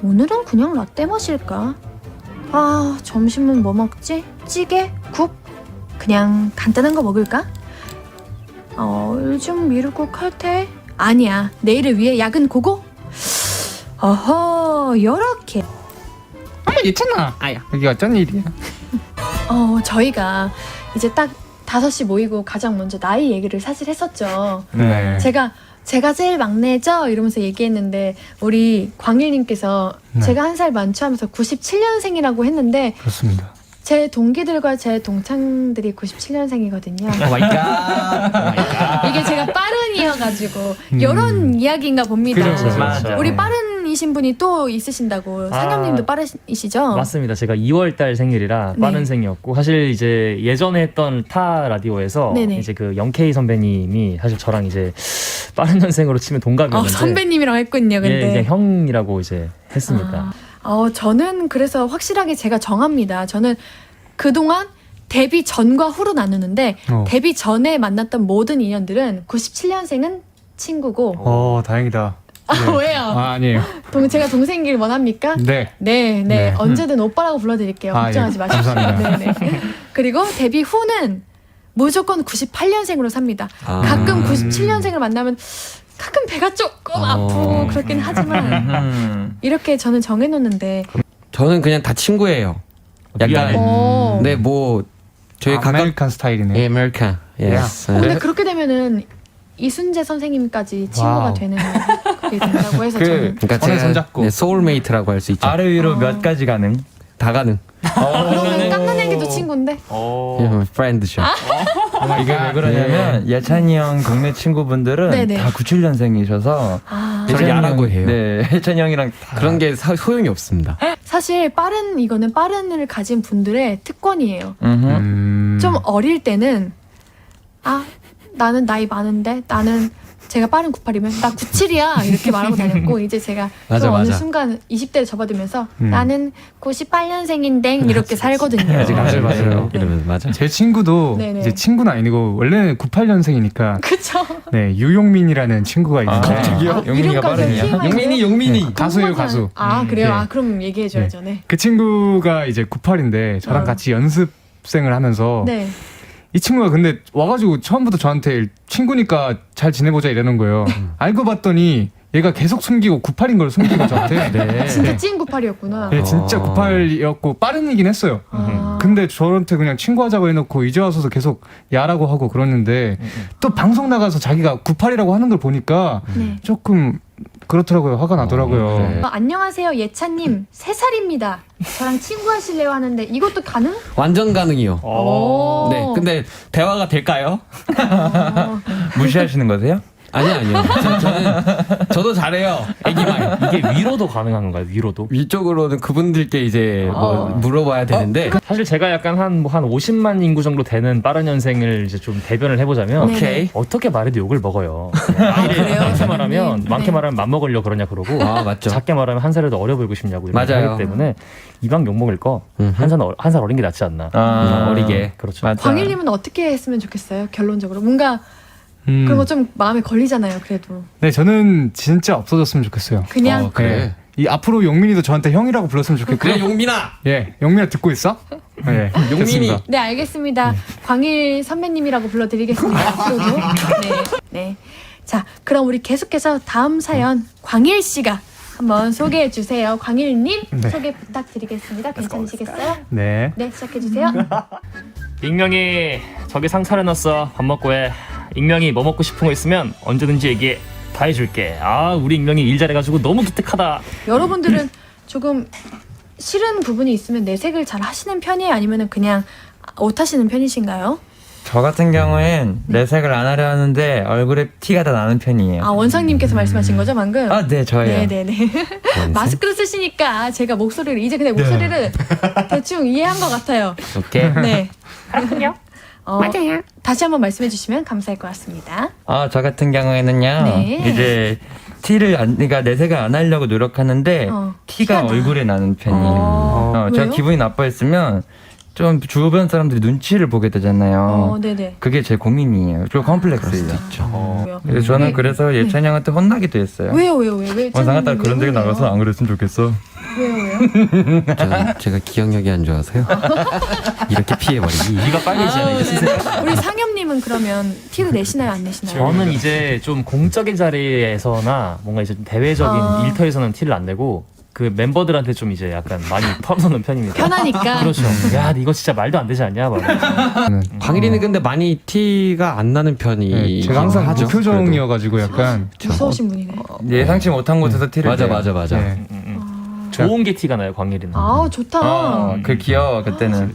오늘은 그냥 라떼 마실까? 아, 점심은 뭐 먹지? 찌개? 국? 그냥 간단한 거 먹을까? 요즘 미루고 칼퇴? 아니야, 내일을 위해 야근 고고? 어허, 요렇게. 있잖아. 아야, 여기 어쩐 일이야? 저희가 이제 딱 5시 모이고 가장 먼저 나이 얘기를 사실 했었죠. 네. 제가 제일 막내죠? 이러면서 얘기했는데 우리 광일님께서 네. 제가 한 살 많죠 하면서 97년생이라고 했는데 그렇습니다. 제 동기들과 제 동창들이 97년생이거든요. 오 마이 갓. 이게 제가 빠른이어가지고 이런 이야기인가 봅니다. 그렇죠. 맞아. 우리 빠른이신 분이 또 있으신다고. 상엽님도 빠르시죠? 맞습니다. 제가 2월달 생일이라 네. 빠른 생이었고 사실 이제 예전에 했던 타 라디오에서 네네. 이제 그 영케이 선배님이 사실 저랑 이제 빠른 년생으로 치면 동갑이었는데 선배님이랑 했군요. 근데 예, 이제 형이라고 이제 했습니다. 저는 그래서 확실하게 제가 정합니다. 저는 그동안 데뷔 전과 후로 나누는데 데뷔 전에 만났던 모든 인연들은 97년생은 친구고. 다행이다. 왜요? 아니에요. 제가 동생이길 원합니까? 네. 네. 언제든 오빠라고 불러드릴게요. 걱정하지 예. 마십시오. 감사합니다. 네네. 그리고 데뷔 후는 무조건 98년생으로 삽니다. 가끔 97년생을 만나면 가끔 배가 조금 아프고 그렇긴 하지만 이렇게 저는 정해놓는데. 저는 그냥 다 친구예요. 약간 네, 뭐 저희 아메리칸 스타일이네. 예, 아메리칸. 예스. 근데 그렇게 되면은 이순재 선생님까지 친구가 와우. 되는 그게 된다고 해서 저는 그러니까 손에 제가 손잡고. 네, 소울메이트라고 할 수 있죠. 아래 위로 몇 가지 가능? 다 가능. 그러면 깎아내기도 친구인데. 프렌드죠. 이게 왜 그러냐면 예찬이 형 동네 친구분들은 네네. 다 97년생이셔서 저를 야라고 해요. 네, 예찬이 형이랑 다 그런 게 소용이 없습니다. 사실 이거는 빠른을 가진 분들의 특권이에요. 음흠. 좀 어릴 때는 나는 나이 많은데 나는 제가 빠른 98이면 나 97이야 이렇게 말하고 다녔고 이제 제가 맞아, 또 어느 맞아. 순간 20대에 접어들면서 나는 98년생인데 이렇게 살거든요. 맞아요. 이러면 맞아. 제 친구도 네네. 이제 친구는 아니고 원래는 98년생이니까 그쵸? 네, 유용민이라는 친구가 있는데 갑자기요? 용민이가 이름까지 빠르냐? TMI. 용민이. 가수예요, 가수. 그래요? 네. 그럼 얘기해줘야죠. 네. 그 친구가 이제 98인데 저랑 같이 연습생을 하면서 네. 이 친구가 근데 와가지고 처음부터 저한테 친구니까 잘 지내보자 이러는 거예요. 알고 봤더니 얘가 계속 숨기고 98인 걸 숨기고 저한테. 진짜 찐 98이었구나. 네, 진짜 98이었고 빠른이긴 했어요. 근데 저한테 그냥 친구하자고 해놓고 이제 와서도 계속 야라고 하고 그러는데 또 방송 나가서 자기가 98이라고 하는 걸 보니까 네. 조금 그렇더라고요. 화가 나더라고요. 그래. 안녕하세요 예찬님 3살입니다. 저랑 친구하실래요 하는데 이것도 가능? 완전 가능이요. 오. 네, 근데 대화가 될까요? 무시하시는 거세요? 아니요. 저도 잘해요. 애기 말. 이게 위로도 가능한 건가요? 위로도? 위쪽으로는 그분들께 이제 뭐 물어봐야 되는데 사실 제가 약간 한 50만 인구 정도 되는 빠른 년생을 이제 좀 대변을 해보자면 오케이. 어떻게 말해도 욕을 먹어요. 그래요? 많게 말하면 네. 많게 말하면 맘먹으려 그러냐 그러고 맞죠. 작게 말하면 한 살이라도 어려 보이고 싶냐고 이렇게 맞아요. 하기 때문에 이왕 욕 먹을 거 한 살 어린 게 낫지 않나. 어리게. 그렇죠. 맞아. 광일님은 어떻게 했으면 좋겠어요? 결론적으로 뭔가 그런 거 좀 마음에 걸리잖아요. 그래도 네, 저는 진짜 없어졌으면 좋겠어요. 그냥 그래. 이 앞으로 용민이도 저한테 형이라고 불렀으면 좋겠고. 그래 용민아. 예, 용민아 듣고 있어? 네, 용민이. 됐습니다. 네 알겠습니다. 광일 선배님이라고 불러드리겠습니다. 앞으로도 네. 자 그럼 우리 계속해서 다음 사연 광일 씨가 한번 소개해 주세요. 광일님 네. 소개 부탁드리겠습니다. 괜찮으시겠어요? 네. 네 시작해 주세요. 익명이 저기 상 차려놨어. 밥 먹고 해. 익명이 뭐 먹고 싶은 거 있으면 언제든지 얘기해. 다 해줄게. 우리 익명이 일 잘해가지고 너무 기특하다. 여러분들은 조금 싫은 부분이 있으면 내색을 잘 하시는 편이에요? 아니면 그냥 못하시는 편이신가요? 저 같은 경우엔 내색을 안 하려 하는데 얼굴에 티가 다 나는 편이에요. 원상님께서 말씀하신 거죠 방금? 네, 저예요. 네네네. 마스크를 쓰시니까 제가 목소리를 이제 그냥 목소리를 대충 이해한 것 같아요. 오케이. 네. 그렇군요. 맞아요. 다시 한번 말씀해 주시면 감사할 것 같습니다. 저 같은 경우에는요. 네. 이제 그러니까 내색을 안 하려고 노력하는데 티가 티가 나. 얼굴에 나는 편이에요. 제가 왜요? 기분이 나빠했으면 좀 주변 사람들이 눈치를 보게 되잖아요. 네네. 그게 제 고민이에요. 좀 컴플렉스예요. 그래서 저는 네. 그래서 예찬이 형한테 혼나기도 했어요. 왜요? 왜? 상하딸 그런 데가 나가서 안 그랬으면 좋겠어. 왜요? 제가 기억력이 안 좋아서요. 이렇게 피해버리기. 네가 빨개지잖아 이제 슬슬. 우리 상엽님은 그러면 티를 내시나요, 안 내시나요? 저는 이제 좀 공적인 자리에서나 뭔가 이제 좀 대외적인 일터에서는 티를 안 내고 그 멤버들한테 좀 이제 약간 많이 털어놓는 편입니다. 편하니까. 그렇죠. 야, 이거 진짜 말도 안 되지 않냐? 막. 광일이는 근데 많이 티가 안 나는 편이. 네, 제가 항상 하죠. 무표정이어가지고 약간 무서우신 분이네. 예상치 못한 곳에서 티를 맞아 내요. 맞아 맞아. 네. 좋은 게 티가 나요, 광일이는. 아, 좋다. 그 귀여워 그때는.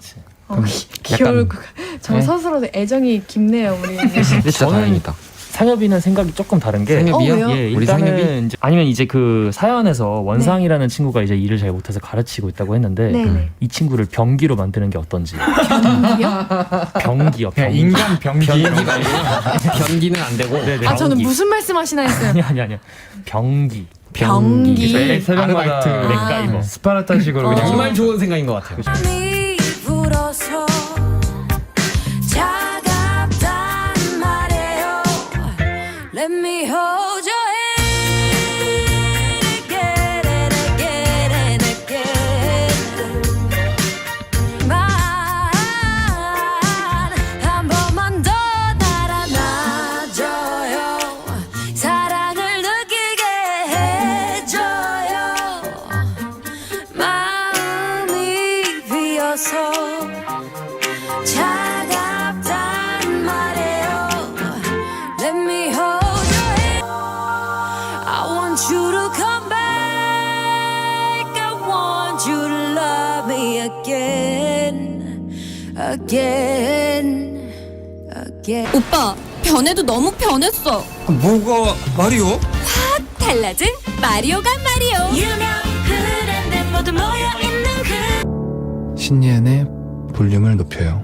귀여울 것 같- 저 스스로도 애정이 깊네요, 우리. 진짜 저는 다행이다. 상엽이는 생각이 조금 다른 게 상엽이요? 왜요? 예, 우리 상엽이? 일단은 이제 아니면 이제 그 사연에서 원상이라는 친구가 이제 일을 잘 못해서 가르치고 있다고 했는데 네네. 이 친구를 병기로 만드는 게 어떤지. 병기요? 병기요. 그냥 병기. 인간 병기. 변기는 안 되고. 네네. 아, 저는 병기. 무슨 말씀하시나 했어요. 아니. 병기. 병기. 매일 새벽마다 아르바이트. 맥가이버. 스파르타식으로 그냥 정말 좋은 생각인 것 같아요. 이 불어서 차갑단 말이에요. Let me hold your hand again and again and again. 말 한 번만 더 달아나줘요. 사랑을 느끼게 해줘요. 마음이 비어서 차갑단 말이에요. Let me hold your hand. I want you to come back. I want you to love me again, again, again. 오빠, 변해도 너무 변했어. 뭐가 말이요? 달라진 마리오가 마리오. 유명 그랜드 모두 모여 있는 그. 신예은의 볼륨을 높여요.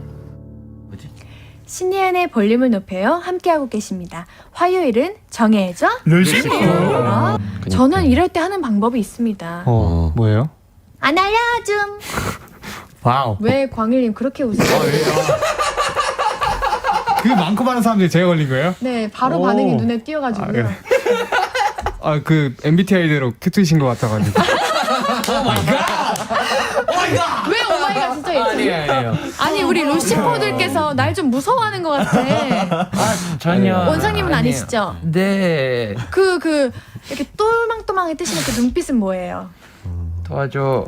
신예은의 볼륨을 높여요. 함께하고 계십니다. 화요일은 정해줘. 아, 저는 이럴 때 하는 방법이 있습니다. 뭐예요? 안 알려줌. 와우. 왜 광일님 그렇게 웃으세요? 그 많고 많은 사람들이 제가 걸린 거예요? 네, 바로 오. 반응이 눈에 띄어가지고요. 아, 그래. 그 MBTI대로 큐트이신 것 같아가지고. 왜 오마이갓 진짜 예쁘지? 아니 우리 루시퍼들께서 날 좀 무서워하는 것 같아. 전혀. 원상님은 아니시죠? 네. 그 이렇게 똘망똘망하게 뜨시는 그 눈빛은 뭐예요? 도와줘.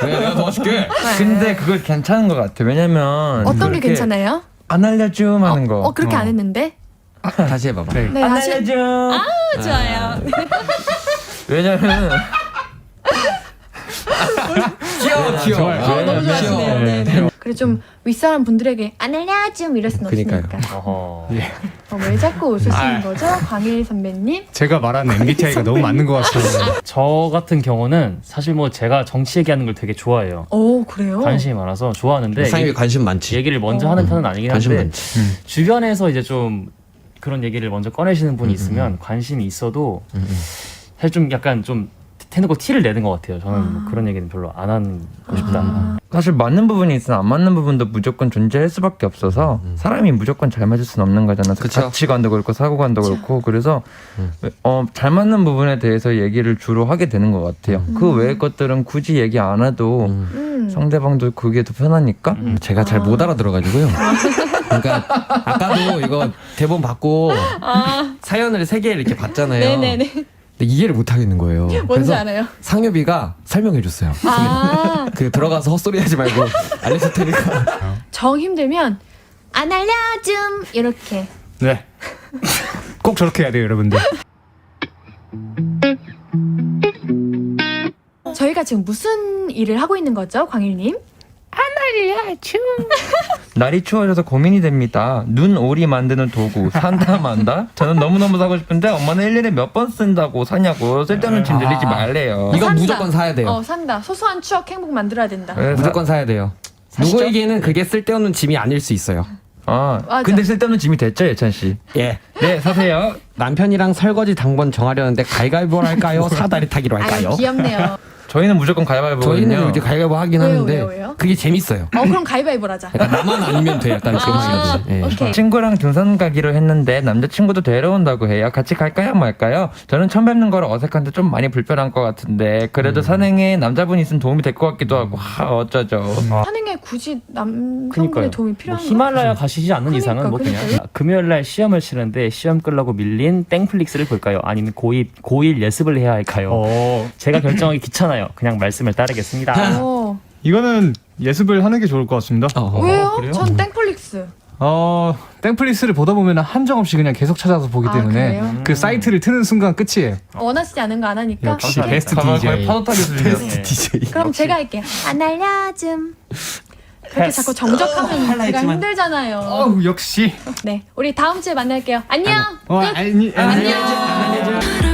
내가 도와줄게. 근데 그거 괜찮은 것 같아. 왜냐면 어떤 게 그렇게 괜찮아요? 안 알려줌 하는 거. 그렇게 안 했는데? 다시 해봐봐. 네. 네, 안 다시. 알려줌. 좋아요. 왜냐면 귀여워. 너무 좋아하시네요. 네, 네. 그래 좀 윗사람 분들에게 안 알려줌 이럴 순 그러니까요. 없으니까. 어허. 왜 자꾸 웃으시는 거죠, 광일 선배님? 제가 말하는 MBTI가 너무 맞는 것 같아요. 저 같은 경우는 사실 뭐 제가 정치 얘기하는 걸 되게 좋아해요. 오, 그래요? 관심이 많아서 좋아하는데 상엽이 관심 많지. 얘기를 먼저 하는 편은 아니긴 관심 한데 많지. 주변에서 이제 좀 그런 얘기를 먼저 꺼내시는 분이 있으면 관심이 있어도 사실 좀 약간 좀 대놓고 티를 내는 것 같아요. 저는 뭐 그런 얘기는 별로 안 하고 싶다. 사실 맞는 부분이 있으나 안 맞는 부분도 무조건 존재할 수밖에 없어서 사람이 무조건 잘 맞을 수는 없는 거잖아. 그쵸. 가치관도 그렇고 사고관도 그렇고 그래서 잘 맞는 부분에 대해서 얘기를 주로 하게 되는 것 같아요. 그 외의 것들은 굳이 얘기 안 해도 상대방도 그게 더 편하니까. 제가 잘 못 알아들어가지고요. 그러니까 아까도 이거 대본 받고 사연을 3개 이렇게 봤잖아요. 네네네. 근데 이해를 못 하겠는 거예요. 뭔지 그래서 알아요? 상엽이가 설명해줬어요. 아, 그 들어가서 헛소리하지 말고 알려줄 테니까. 정 힘들면 안 알려줌 이렇게. 네. 꼭 저렇게 해야 돼요, 여러분들. 저희가 지금 무슨 일을 하고 있는 거죠, 광일님? 날이 추워져서 고민이 됩니다. 눈 오리 만드는 도구 산다 만다? 저는 너무너무 사고 싶은데 엄마는 1년에 몇 번 쓴다고 사냐고 쓸데없는 짐 들리지 말래요. 이건 산다. 무조건 사야 돼요. 산다. 소소한 추억 행복 만들어야 된다. 그래서 무조건 사야 돼요. 누구에게는 그게 쓸데없는 짐이 아닐 수 있어요. 맞아. 근데 쓸데없는 짐이 됐죠 예찬 씨? 예. 네 사세요. 남편이랑 설거지 당번 정하려는데 가위가위보 할까요? 사다리 타기로 할까요? 아유, 귀엽네요. 저희는 무조건 가위바위보거든요. 저희는 이제 가위바위보 하긴 왜요, 하는데 왜요? 그게 재밌어요. 그럼 가위바위보를 하자. 약간 나만 아니면 돼. 약간 그런 식이거든요. 예. 오케이. 친구랑 등산 가기로 했는데 남자친구도 데려온다고 해요. 같이 갈까요 말까요? 저는 처음 뵙는 거라 어색한데 좀 많이 불편한 것 같은데 그래도 산행에 남자분이 있으면 도움이 될 것 같기도 하고 어쩌죠. 산행에 굳이 남성분의 그러니까요. 도움이 뭐 필요한 히말라야 가시지 않는 그러니까, 이상은 뭐 그냥 그러니까요. 금요일 날 시험을 치는데 시험 끌라고 밀린 땡플릭스를 볼까요? 아니면 고1 예습을 해야 할까요? 제가 결정하기 귀찮아요. 그냥 말씀을 따르겠습니다. 이거는 예습을 하는 게 좋을 것 같습니다. 왜요? 전 땡플릭스. 땡플릭스를 보다 보면 한정없이 그냥 계속 찾아서 보기 때문에 그래요? 그 사이트를 트는 순간 끝이에요. 원하시지 않은 거 안 하니까. 역시 오케이. 베스트 거의 DJ. 파도 타기 수준이었어요. 네. DJ. 그럼 제가 할게요. 안 알려줌. 그렇게 자꾸 정적하면 제가 힘들잖아요. 역시. 네, 우리 다음 주에 만날게요. 안녕. 끝. 안녕. 바라보는